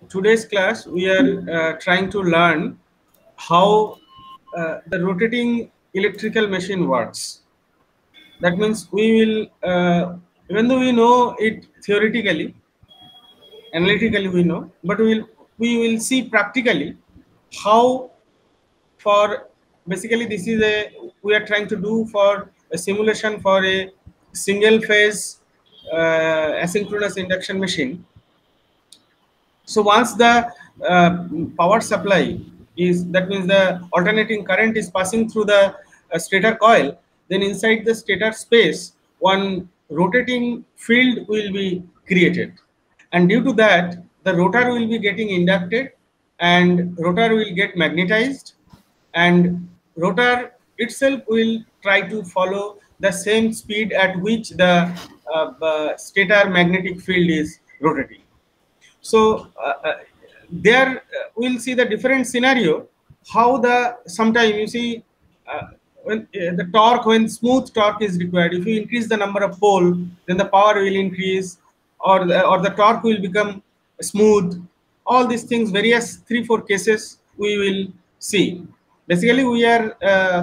today's class we are trying to learn how the rotating electrical machine works. That means we will, even though we know it theoretically, analytically we know, but we will see practically how for basically this is a we are trying to do for a simulation for a single phase asynchronous induction machine. So once the power supply is, that means the alternating current is passing through the stator coil, then inside the stator space, one rotating field will be created. And due to that, the rotor will be getting inducted and rotor will get magnetized, and rotor itself will try to follow the same speed at which the stator magnetic field is rotating. So there we'll see the different scenario, how the sometime you see when the torque, when smooth torque is required, if you increase the number of pole, then the power will increase, or the torque will become smooth. All these things, various 3-4 cases we will see. Basically we are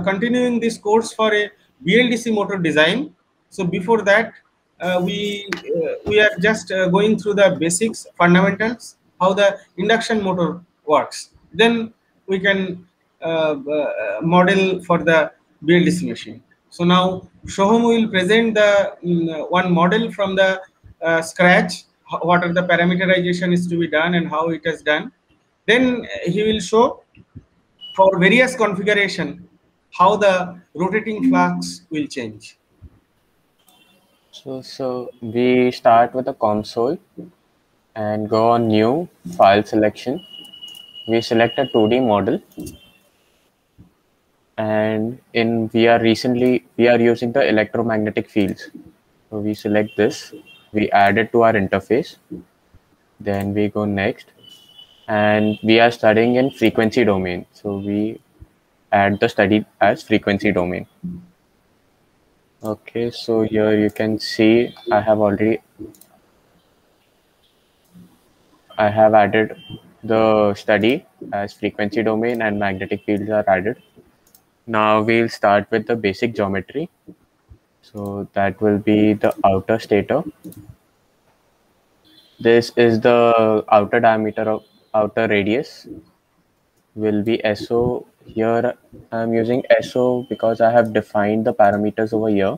continuing this course for a BLDC motor design. So before that, we are just going through the basics, fundamentals, how the induction motor works. Then we can model for the BLDC machine. So now Shoham will present the one model from the scratch. What are the parameterization is to be done and how it is done. Then he will show for various configuration how the rotating flux will change. So we start with a console and go on new file selection. We select a 2D model, and we are using the electromagnetic fields. So we select this, we add it to our interface, then we go next, and we are studying in frequency domain. So we add the study as frequency domain. Okay, so here you can see I have added the study as frequency domain and magnetic fields are added. Now we'll start with the basic geometry. So that will be the outer stator. This is the outer diameter of outer radius will be SO. Here I'm using SO because I have defined the parameters over here.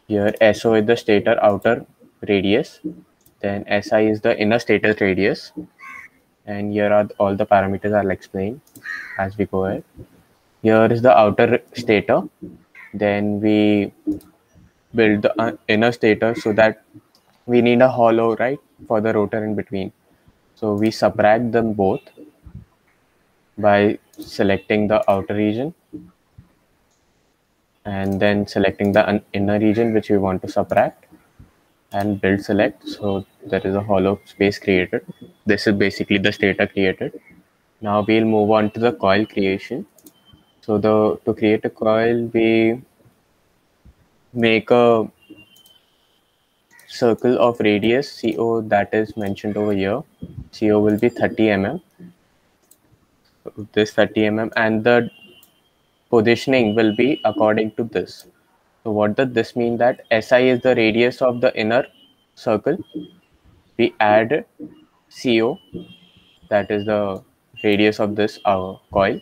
Here SO is the stator outer radius, then SI is the inner stator radius, and here are all the parameters I'll explain as we go ahead. Here is the outer stator, then we build the inner stator, so that we need a hollow, right, for the rotor in between. So we subtract them both by selecting the outer region and then selecting the inner region which we want to subtract, and build select. So there is a hollow space created. This is basically the stator created. Now we'll move on to the coil creation. So to create a coil, we make a circle of radius CO that is mentioned over here. CO will be 30 mm. This 30 mm, and the positioning will be according to this. So what does this mean? That SI is the radius of the inner circle. We add CO, that is the radius of this coil,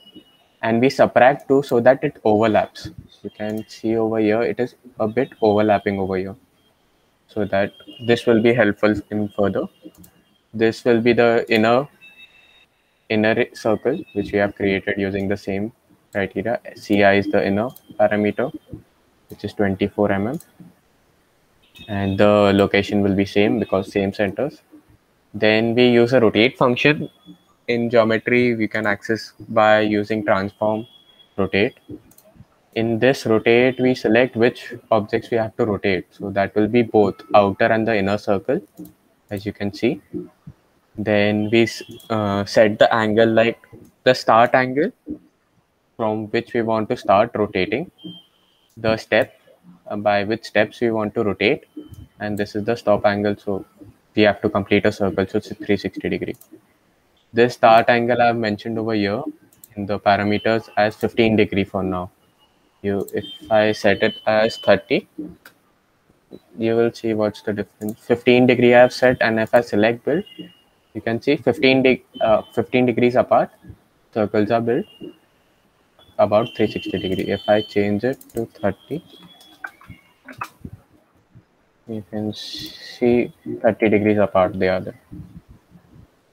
and we subtract 2 so that it overlaps. You can see over here it is a bit overlapping over here, so that this will be helpful in further. This will be the inner circle which we have created using the same criteria. CI is the inner parameter, which is 24 mm, and the location will be same because same centers. Then we use a rotate function. In geometry we can access by using transform rotate. In this rotate we select which objects we have to rotate, so that will be both outer and the inner circle, as you can see. Then we set the angle, like the start angle from which we want to start rotating, the step by which steps we want to rotate, and this is the stop angle. So we have to complete a circle, so it's 360 degree. This start angle I've mentioned over here in the parameters as 15 degree for now. If I set it as 30, you will see what's the difference. 15 degree I have set, and if I select build, you can see 15 degrees apart, circles are built about 360 degree. If I change it to 30, you can see 30 degrees apart they are there.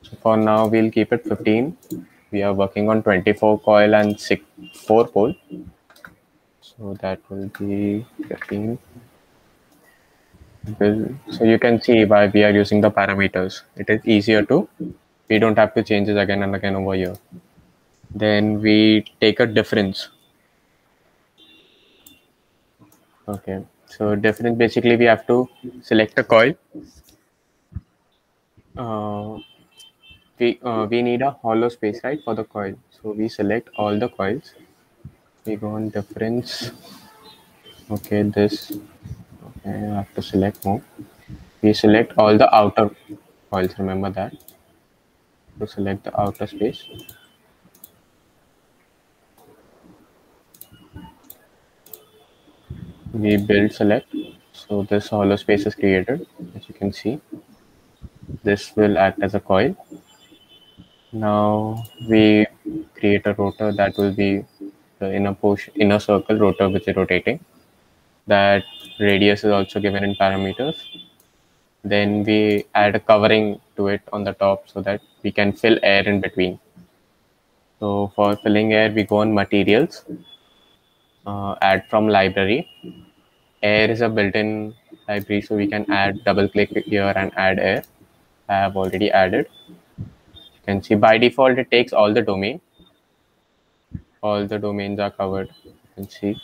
So for now, we'll keep it 15. We are working on 24 coil and 4 pole. So that will be 15. So you can see why we are using the parameters. It is easier to, we don't have to change it again and again over here. Then we take a difference. Okay, so difference, basically we have to select a coil. We need a hollow space, right, for the coil. So we select all the coils. We go on difference. Okay, this. Okay, I have to select more. We select all the outer coils. Remember that. To select the outer space. We build select. So this hollow space is created, as you can see. This will act as a coil. Now we create a rotor that will be the inner circle rotor which is rotating. That radius is also given in parameters. Then we add a covering to it on the top so that we can fill air in between. So for filling air, we go on materials, add from library. Air is a built-in library, so we can add, double click here and add air. I have already added. You can see by default, it takes all the domain. All the domains are covered. You can see.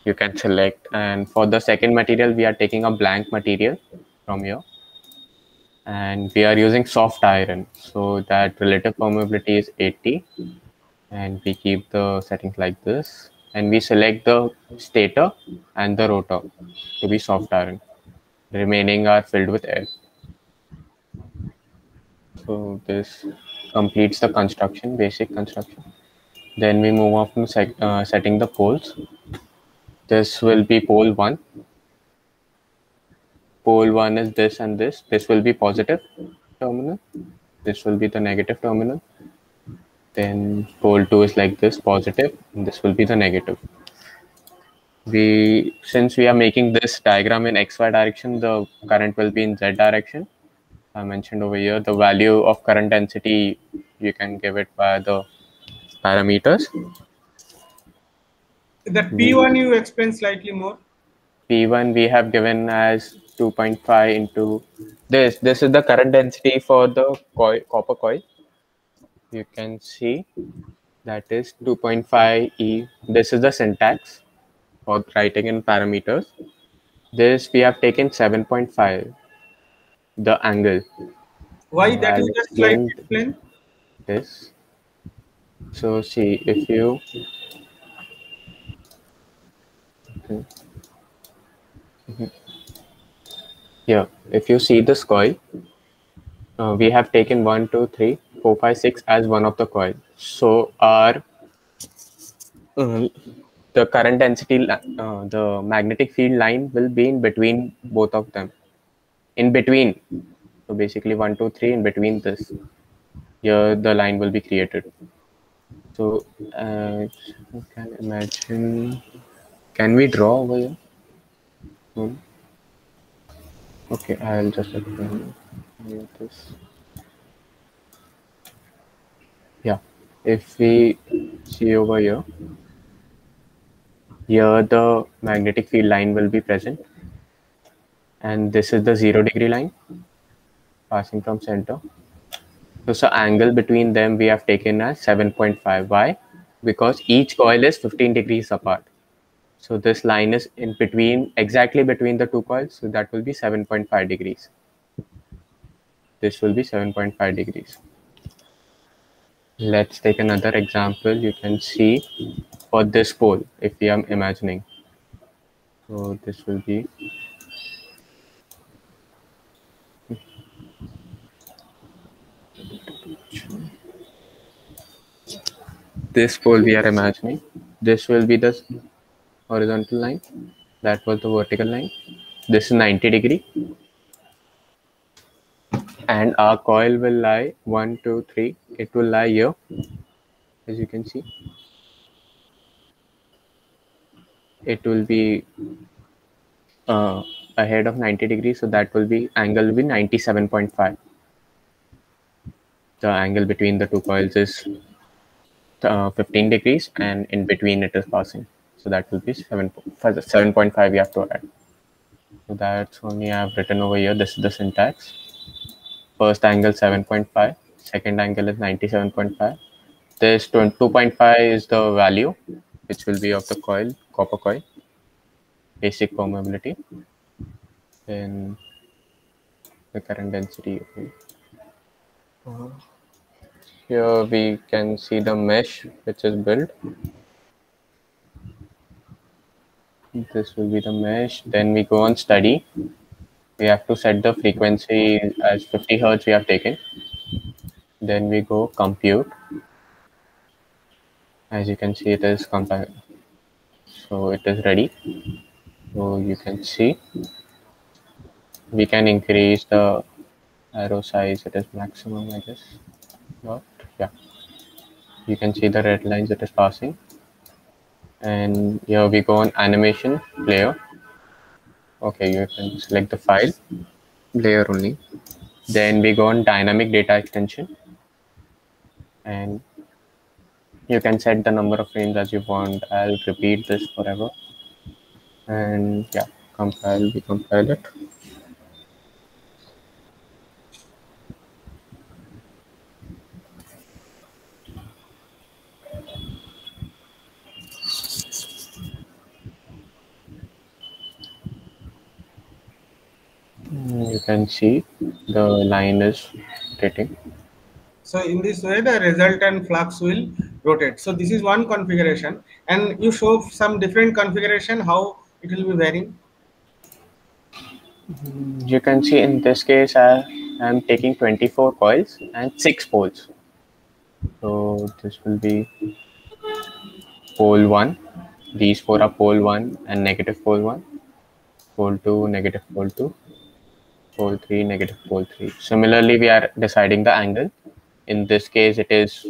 You can select, and for the second material, we are taking a blank material from here. And we are using soft iron, so that relative permeability is 80, and we keep the settings like this, and we select the stator and the rotor to be soft iron. The remaining are filled with air. So this completes the construction, basic construction. Then we move on to setting the poles. This will be pole 1. Pole 1 is this and this. This will be positive terminal. This will be the negative terminal. Then pole 2 is like this, positive, and this will be the negative. Since we are making this diagram in XY direction, the current will be in Z direction. I mentioned over here the value of current density, you can give it by the parameters. That P1 you explain slightly more. P1 we have given as 2.5 into this. This is the current density for the copper coil. You can see that is 2.5 E. This is the syntax for writing in parameters. This we have taken 7.5, the angle. Why that I'll you just slightly explain explain? this. So see, if you here, if you see this coil, we have taken 1, 2, 3, 4, 5, 6 as one of the coil. So our the current density, the magnetic field line will be in between both of them. In between. So basically 1, 2, 3 in between this. Here the line will be created. So you can imagine. Can we draw over here? Okay, I'll just explain this. Yeah, if we see over here, here the magnetic field line will be present, and this is the 0 degree line passing from center. So angle between them we have taken as 7.5. Why? Because each coil is 15 degrees apart. So this line is in between, exactly between the two coils. So that will be 7.5 degrees. This will be 7.5 degrees. Let's take another example. You can see for this pole, if we are imagining. So this will be, This pole we are imagining. This will be the horizontal line. That was the vertical line. This is 90 degree. And our coil will lie 1, 2, 3. It will lie here, as you can see. It will be ahead of 90 degrees, so that will be angle will be 97.5. The angle between the two coils is 15 degrees, and in between it is passing. So that will be 7.5 we have to add. So that's only I've written over here. This is the syntax. First angle 7.5, second angle is 97.5. This 2.5 is the value which will be of the coil, copper coil, basic permeability. Then the current density. Here we can see the mesh which is built. This will be the mesh. Then we go on study. We have to set the frequency as 50 hertz we have taken. Then we go compute. As you can see, it is compiled. So it is ready. So you can see we can increase the arrow size. It is maximum, I guess. But yeah, you can see the red lines it is passing. And here we go on animation player. Okay, you can select the file layer only. Then we go on dynamic data extension, and you can set the number of frames as you want. I'll repeat this forever. And yeah, we compile it. You can see the line is rotating. So in this way, the resultant flux will rotate. So this is one configuration, and you show some different configuration how it will be varying. You can see in this case, I am taking 24 coils and 6 poles. So this will be pole 1. These 4 are pole 1 and negative pole 1. Pole 2, negative pole 2. Pole 3, negative pole 3. Similarly, we are deciding the angle. In this case, it is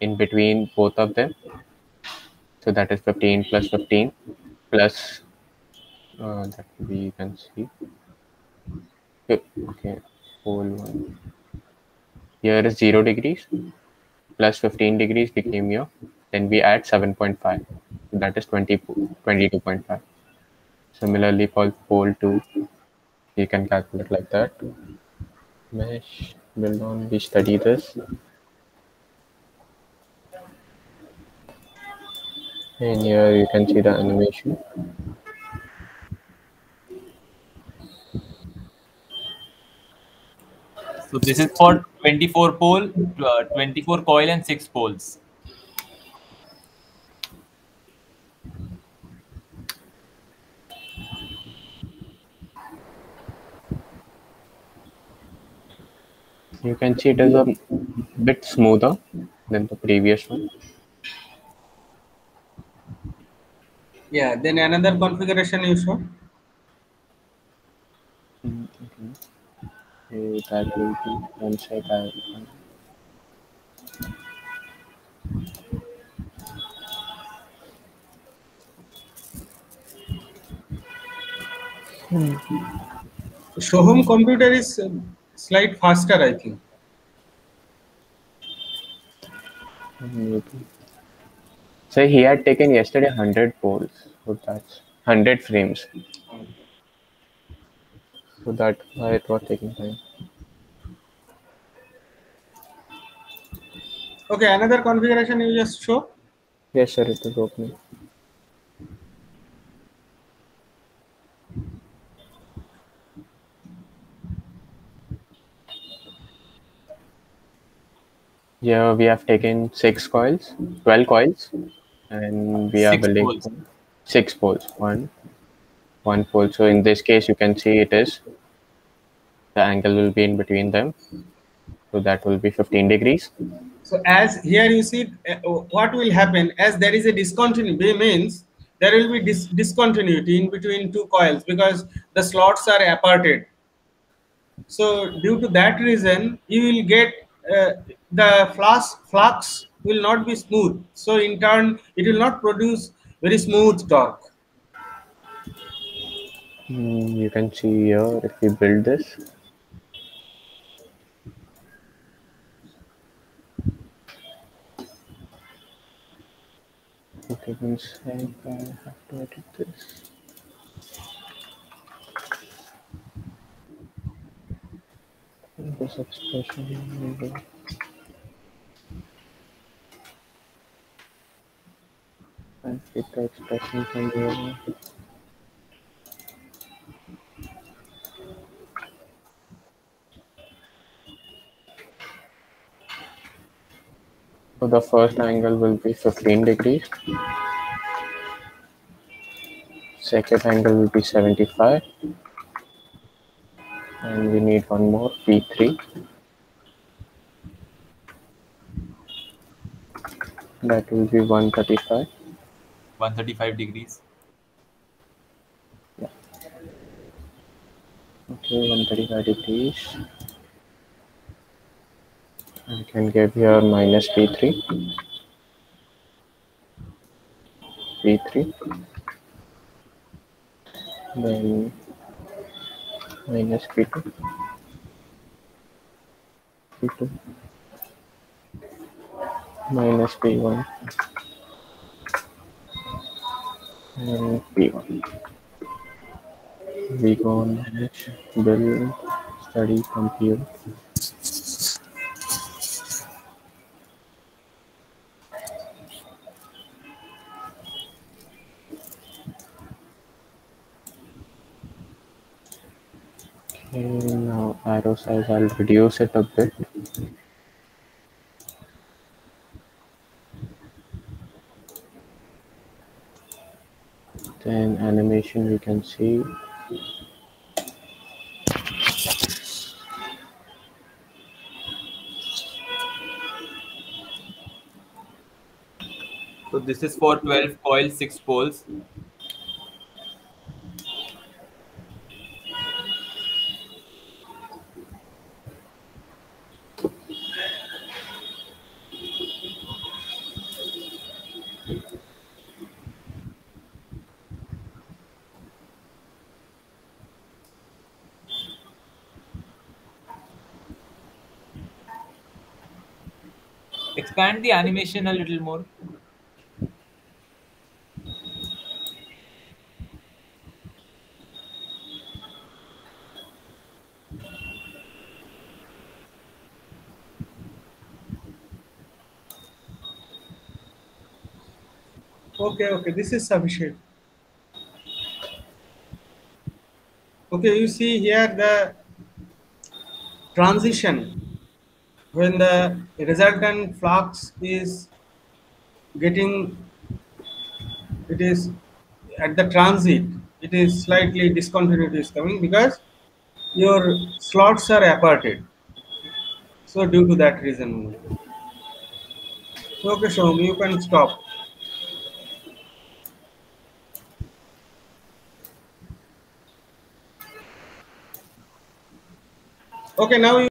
in between both of them. So that is 15 plus 15 plus that will be, you can see. Okay, pole 1. Here is 0 degrees plus 15 degrees became here. Then we add 7.5. So that is 22.5. Similarly, for pole 2, you can calculate like that. Mesh, build on, we study this. And here you can see the animation. So this is for 24 pole, 24 coil and 6 poles. You can see it is a bit smoother than the previous one. Yeah, then another configuration you show. Okay. That will be one sec. Shoham computer is slight faster, I think. So he had taken yesterday 100 poles. So that's 100 frames. So that's why it was taking time. Okay, another configuration you just show. Yes, sir, it is opening. Here we have taken 6 coils, 12 coils, and we are 6 building poles. 6 poles. One pole. So in this case, you can see it is the angle will be in between them. So that will be 15 degrees. So as here you see, what will happen as there is a discontinuity, means there will be discontinuity in between two coils because the slots are aparted. So due to that reason, you will get the flux will not be smooth. So in turn, it will not produce very smooth torque. You can see here if we build this. Okay, one sec, I have to edit this. This expression. And get the expression from here. So the first angle will be 15 degrees. Second angle will be 75. And we need one more, P3. That will be 135. 135 degrees. Yeah. Okay, 135 degrees. I can give here minus P3. P3. Then minus P2. P2. Minus P1. And P1. We go on manage, build, study, compute. Okay, now arrow size, I'll reduce it a bit. Then animation we can see. So this is for 12 coils, 6 poles. Expand the animation a little more. Okay, this is sufficient. Okay, you see here the transition when the resultant flux is getting, it is at the transit, it is slightly discontinuity is coming because your slots are aparted. So due to that reason only. So okay, Shom, you can stop. Okay, now you